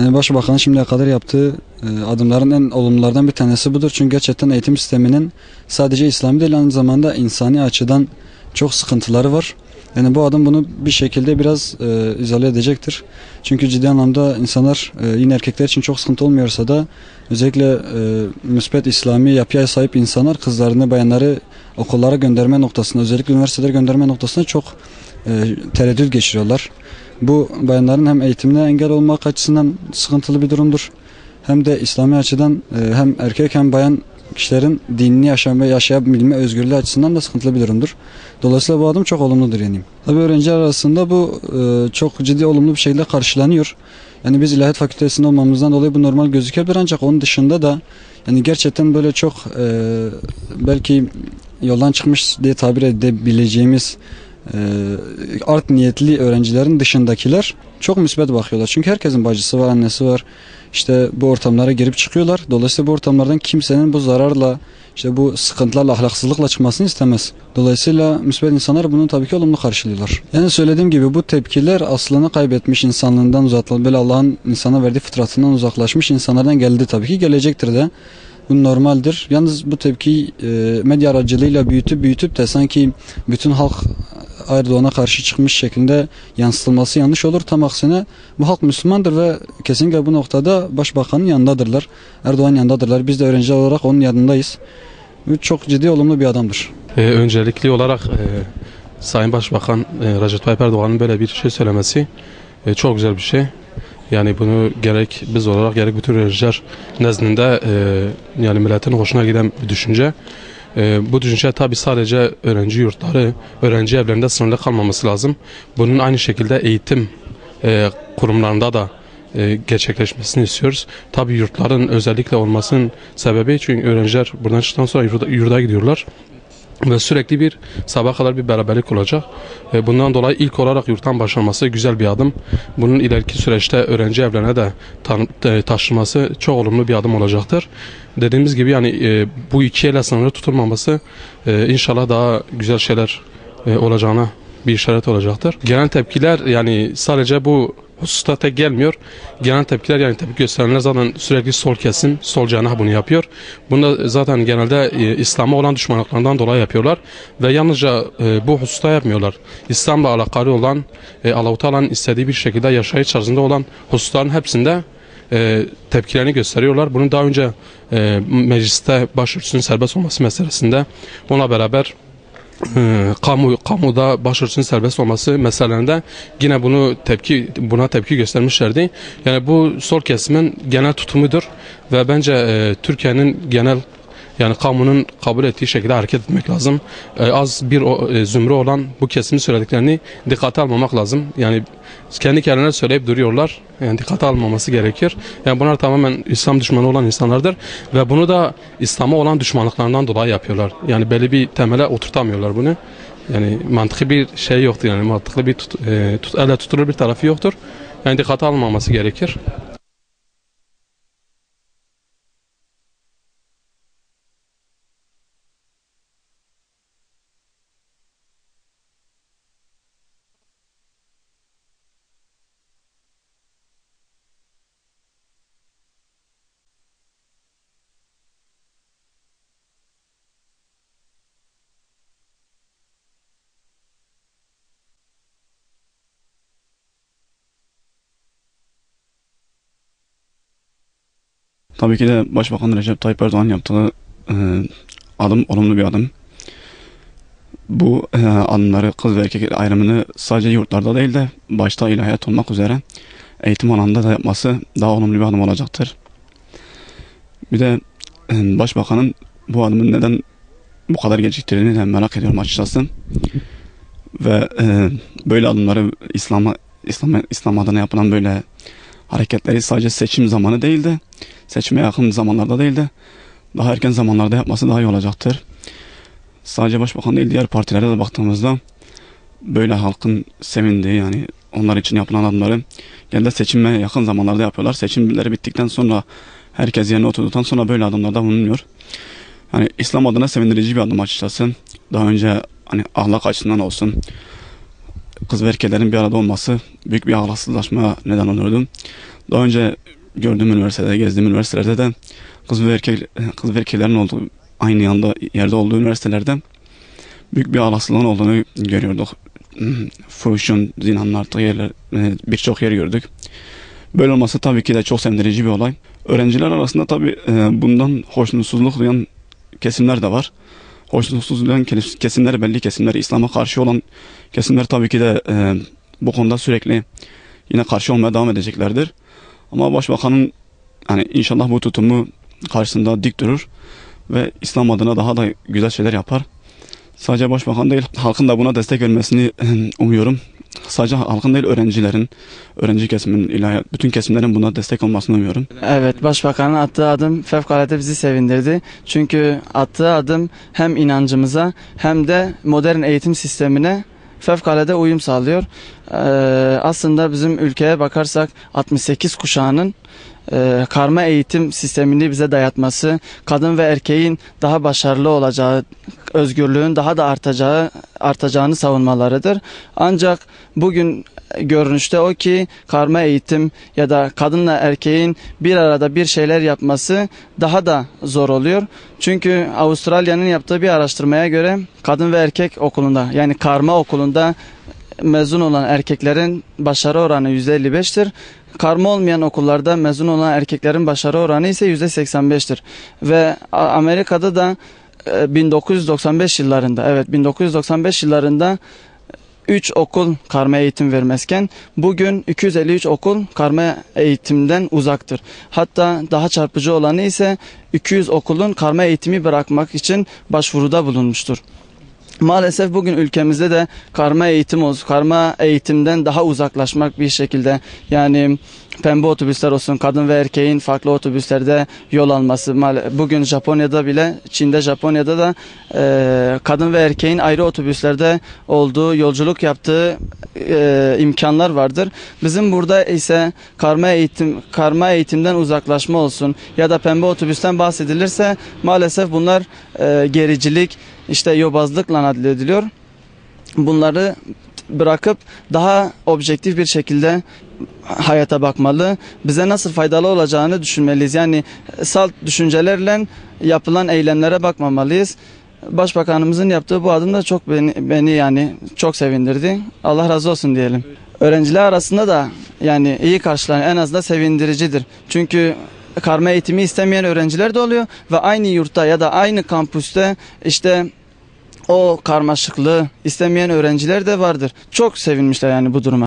Yani Başbakanın şimdiye kadar yaptığı adımların en olumlulardan bir tanesi budur. Çünkü gerçekten eğitim sisteminin sadece İslami değil, aynı zamanda insani açıdan çok sıkıntıları var. Yani bu adım bunu bir şekilde biraz izole edecektir. Çünkü ciddi anlamda insanlar yine erkekler için çok sıkıntı olmuyorsa da özellikle müspet İslami yapıya sahip insanlar kızlarını, bayanları okullara gönderme noktasında, özellikle üniversitelere gönderme noktasında çok tereddüt geçiriyorlar. Bu bayanların hem eğitimine engel olmak açısından sıkıntılı bir durumdur. Hem de İslami açıdan hem erkek hem bayan kişilerin dinini yaşayabilme özgürlüğü açısından da sıkıntılı bir durumdur. Dolayısıyla bu adım çok olumludur yani. Tabii öğrenciler arasında bu çok ciddi olumlu bir şekilde karşılanıyor. Yani biz ilahiyat fakültesinde olmamızdan dolayı bu normal gözükebilir, ancak onun dışında da yani gerçekten böyle çok belki yoldan çıkmış diye tabir edebileceğimiz art niyetli öğrencilerin dışındakiler çok müsbet bakıyorlar. Çünkü herkesin bacısı var, annesi var. İşte bu ortamlara girip çıkıyorlar. Dolayısıyla bu ortamlardan kimsenin bu zararla, işte bu sıkıntılarla, ahlaksızlıkla çıkmasını istemez. Dolayısıyla müsbet insanlar bunu tabii ki olumlu karşılıyorlar. Yani söylediğim gibi bu tepkiler aslını kaybetmiş, insanlığından uzaklaşmış, böyle Allah'ın insana verdiği fıtratından uzaklaşmış insanlardan geldi, tabii ki gelecektir de. Bu normaldir. Yalnız bu tepkiyi medya aracılığıyla büyütüp de sanki bütün halk Erdoğan'a karşı çıkmış şeklinde yansıtılması yanlış olur. Tam aksine bu halk Müslümandır ve kesinlikle bu noktada Başbakanın yanındadırlar. Erdoğan'ın yanındadırlar. Biz de öğrenciler olarak onun yanındayız. Bu çok ciddi olumlu bir adamdır. Öncelikli olarak Sayın Başbakan Recep Tayyip Erdoğan'ın böyle bir şey söylemesi çok güzel bir şey. Yani bunu gerek biz olarak gerek bütün öğrenciler nezdinde yani milletin hoşuna giden bir düşünce. Bu düşünce tabi sadece öğrenci yurtları, öğrenci evlerinde sınırlı kalmaması lazım. Bunun aynı şekilde eğitim kurumlarında da gerçekleşmesini istiyoruz. Tabi yurtların özellikle olmasının sebebi çünkü öğrenciler buradan çıktıktan sonra yurda gidiyorlar. Ve sürekli bir sabaha kadar bir beraberlik olacak. Bundan dolayı ilk olarak yurttan başlanması güzel bir adım. Bunun ileriki süreçte öğrenci evlerine de taşınması çok olumlu bir adım olacaktır. Dediğimiz gibi yani bu iki elle sınırlı tutulmaması inşallah daha güzel şeyler olacağına bir işaret olacaktır. Genel tepkiler yani sadece bu hususta tek gelmiyor. Genel tepkiler yani tepki gösterenler zaten sürekli sol kesim, sol cenah bunu yapıyor. Bunu da zaten genelde İslam'a olan düşmanlıklarından dolayı yapıyorlar. Ve yalnızca bu hususta yapmıyorlar. İslam'la alakalı olan, Allah-u Teala'nın istediği bir şekilde yaşayış tarzında olan hususların hepsinde tepkilerini gösteriyorlar. Bunu daha önce mecliste başörtüsünün serbest olması meselesinde onunla beraber kamuda başörtüsünün serbest olması meselelerinde yine buna tepki göstermişlerdi. Yani bu sol kesimin genel tutumudur ve bence Türkiye'nin genel yani kamunun kabul ettiği şekilde hareket etmek lazım. Az bir zümre olan bu kesimin söylediklerini dikkate almamak lazım. Yani kendi kendilerine söyleyip duruyorlar. Yani dikkate almaması gerekir. Yani bunlar tamamen İslam düşmanı olan insanlardır ve bunu da İslam'a olan düşmanlıklarından dolayı yapıyorlar. Yani belli bir temele oturtamıyorlar bunu. Yani mantıklı bir şey yoktur. Yani mantıklı bir elle tutulur bir tarafı yoktur. Yani dikkate almaması gerekir. Tabii ki de Başbakan Recep Tayyip Erdoğan yaptığı adım olumlu bir adım. Bu adımları kız ve erkek ayrımını sadece yurtlarda değil de başta ilahiyat olmak üzere eğitim alanında da yapması daha olumlu bir adım olacaktır. Bir de Başbakanın bu adımın neden bu kadar geciktirdiğini de merak ediyorum açıkçası. Ve böyle adımları İslam adına yapılan böyle hareketleri sadece seçim zamanı değil de seçime yakın zamanlarda değil de daha erken zamanlarda yapması daha iyi olacaktır. Sadece Başbakan değil diğer partilere de baktığımızda böyle halkın sevindiği yani onlar için yapılan adımları genelde seçime yakın zamanlarda yapıyorlar. Seçimleri bittikten sonra herkes yerine oturduktan sonra böyle adımlarda bulunuyor. Yani İslam adına sevindirici bir adım açıkçası. Daha önce hani ahlak açısından olsun kız ve erkeklerin bir arada olması büyük bir ahlaksızlaşma neden olurdu. Daha önce gördüğüm üniversitede, gezdiğim üniversitelerde de kız ve erkeklerin olduğu, aynı yerde olduğu üniversitelerde büyük bir alasılığın olduğunu görüyorduk. Fuhuşun, zinanın arttığı yerler, birçok yer gördük. Böyle olması tabii ki de çok sevindirici bir olay. Öğrenciler arasında tabii bundan hoşnutsuzluk duyan kesimler de var. Hoşnutsuz duyan kesimler, belli kesimler, İslam'a karşı olan kesimler tabii ki de bu konuda sürekli yine karşı olmaya devam edeceklerdir. Ama Başbakanın yani inşallah bu tutumu karşısında dik durur ve İslam adına daha da güzel şeyler yapar. Sadece Başbakan değil, halkın da buna destek vermesini umuyorum. Sadece halkın değil, öğrencilerin, öğrenci kesiminin, bütün kesimlerin buna destek olmasını umuyorum. Evet, Başbakanın attığı adım fevkalade bizi sevindirdi. Çünkü attığı adım hem inancımıza hem de modern eğitim sistemine fevkalade uyum sağlıyor. Aslında bizim ülkeye bakarsak 68 kuşağının karma eğitim sistemini bize dayatması, kadın ve erkeğin daha başarılı olacağı, özgürlüğün daha da artacağını savunmalarıdır. Ancak bugün görünüşte o ki karma eğitim ya da kadınla erkeğin bir arada bir şeyler yapması daha da zor oluyor. Çünkü Avustralya'nın yaptığı bir araştırmaya göre kadın ve erkek okulunda, yani karma okulunda mezun olan erkeklerin başarı oranı %55'tir. Karma olmayan okullarda mezun olan erkeklerin başarı oranı ise %85'tir. Ve Amerika'da da 1995 yıllarında 3 okul karma eğitim vermezken bugün 253 okul karma eğitimden uzaktır. Hatta daha çarpıcı olanı ise 200 okulun karma eğitimi bırakmak için başvuruda bulunmuştur. Maalesef bugün ülkemizde de karma eğitimden daha uzaklaşmak bir şekilde, yani pembe otobüsler olsun, kadın ve erkeğin farklı otobüslerde yol alması. Bugün Japonya'da bile, Japonya'da da kadın ve erkeğin ayrı otobüslerde olduğu, yolculuk yaptığı imkanlar vardır. Bizim burada ise karma eğitimden uzaklaşma olsun ya da pembe otobüsten bahsedilirse maalesef bunlar gericilik, yobazlıkla adlediliyor. Bunları bırakıp daha objektif bir şekilde hayata bakmalı. Bize nasıl faydalı olacağını düşünmeliyiz. Yani salt düşüncelerle yapılan eylemlere bakmamalıyız. Başbakanımızın yaptığı bu adım da çok beni çok sevindirdi. Allah razı olsun diyelim. Öğrenciler arasında da yani iyi karşılanan, en azından sevindiricidir. Çünkü karma eğitimi istemeyen öğrenciler de oluyor ve aynı yurtta ya da aynı kampüste o karmaşıklığı istemeyen öğrenciler de vardır. Çok sevinmişler yani bu duruma.